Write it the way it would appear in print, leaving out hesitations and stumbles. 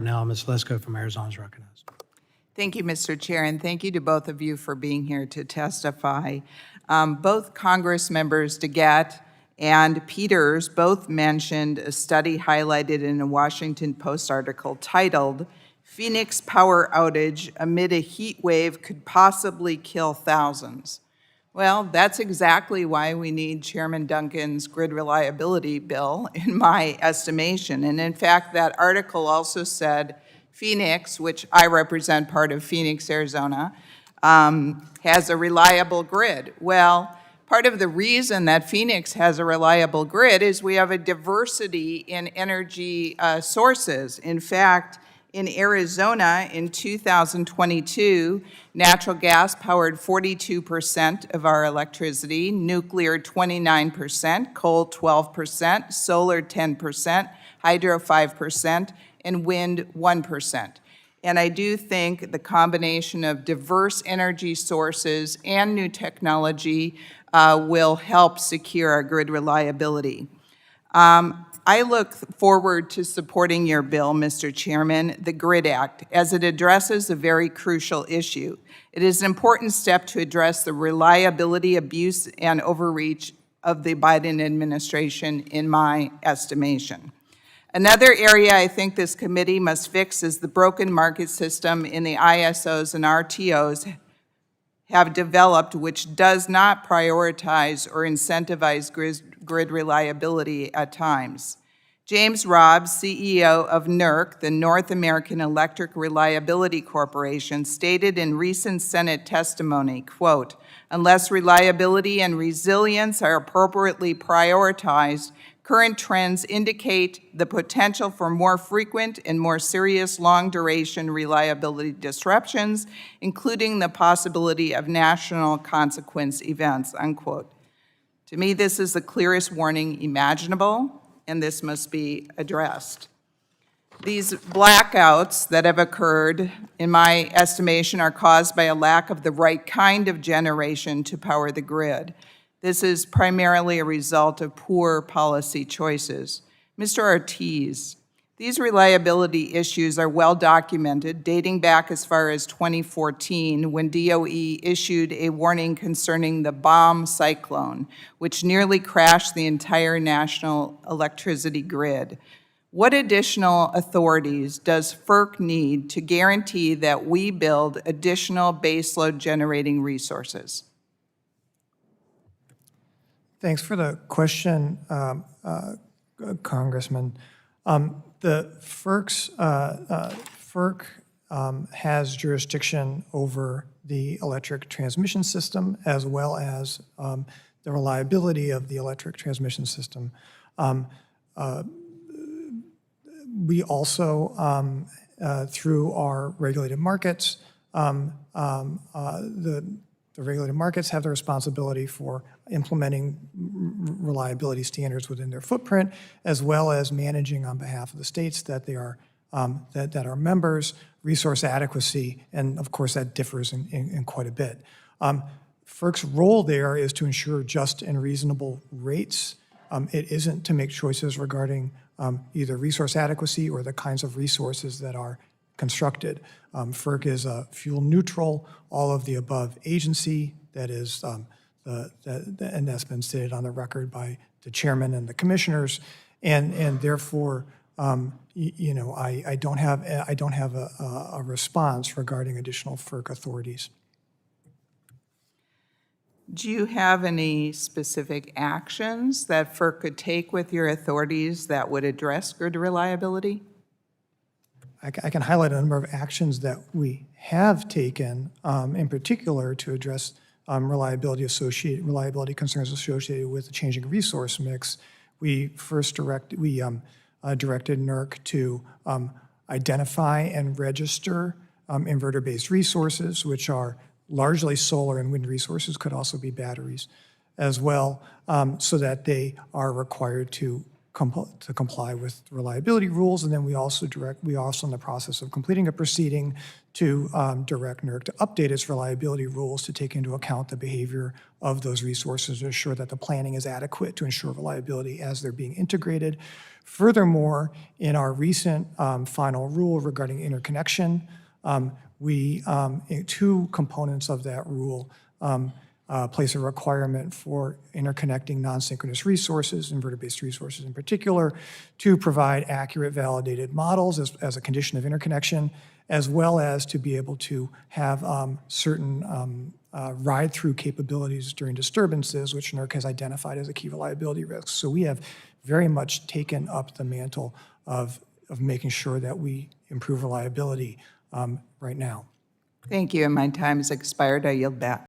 Now, Ms. Lesko from Arizona is recognized. Thank you, Mr. Chair, and thank you to both of you for being here to testify. Both Congress members DeGette and Peters both mentioned a study highlighted in a Washington Post article titled, "Phoenix Power Outage Amid a Heat Wave Could Possibly Kill Thousands." Well, that's exactly why we need Chairman Duncan's grid reliability bill, in my estimation. And in fact, that article also said Phoenix, which I represent part of Phoenix, Arizona, has a reliable grid. Well, part of the reason that Phoenix has a reliable grid is we have a diversity in energy sources. In fact, in Arizona, in 2022, natural gas powered 42% of our electricity, nuclear 29%, coal 12%, solar 10%, hydro 5%, and wind 1%. And I do think the combination of diverse energy sources and new technology will help secure our grid reliability. I look forward to supporting your bill, Mr. Chairman, the GRID Act, as it addresses a very crucial issue. It is an important step to address the reliability, abuse, and overreach of the Biden administration, in my estimation. Another area I think this committee must fix is the broken market system in the ISOs and RTOs have developed, which does not prioritize or incentivize grid reliability at times. James Robbs, CEO of NERC, the North American Electric Reliability Corporation, stated in recent Senate testimony, quote, "Unless reliability and resilience are appropriately prioritized, current trends indicate the potential for more frequent and more serious long-duration reliability disruptions, including the possibility of national consequence events," unquote. To me, this is the clearest warning imaginable, and this must be addressed. These blackouts that have occurred, in my estimation, are caused by a lack of the right kind of generation to power the grid. This is primarily a result of poor policy choices. Mr. Ortiz, these reliability issues are well documented, dating back as far as 2014, when DOE issued a warning concerning the bomb cyclone, which nearly crashed the entire national electricity grid. What additional authorities does FERC need to guarantee that we build additional baseload generating resources? Thanks for the question, Congressman. The FERC has jurisdiction over the electric transmission system as well as the reliability of the electric transmission system. We also, through our regulated markets, the regulated markets have the responsibility for implementing reliability standards within their footprint, as well as managing on behalf of the states that they are that are members, resource adequacy, and of course that differs in quite a bit. FERC's role there is to ensure just and reasonable rates. It isn't to make choices regarding either resource adequacy or the kinds of resources that are constructed. FERC is a fuel neutral, all of the above agency that is, and that's been stated on the record by the chairman and the commissioners, and therefore, you know, I don't have a response regarding additional FERC authorities. Do you have any specific actions that FERC could take with your authorities that would address grid reliability? I can highlight a number of actions that we have taken, in particular to address reliability concerns associated with the changing resource mix. We first directed NERC to identify and register inverter-based resources, which are largely solar and wind resources, could also be batteries as well, so that they are required to to comply with reliability rules. And then we also in the process of completing a proceeding to direct NERC to update its reliability rules to take into account the behavior of those resources to ensure that the planning is adequate to ensure reliability as they're being integrated. Furthermore, in our recent final rule regarding interconnection, two components of that rule place a requirement for interconnecting non-synchronous resources, inverter-based resources in particular, to provide accurate validated models as a condition of interconnection, as well as to be able to have certain ride-through capabilities during disturbances, which NERC has identified as a key reliability risk. So we have very much taken up the mantle of making sure that we improve reliability right now. Thank you, and my time has expired. I yield back.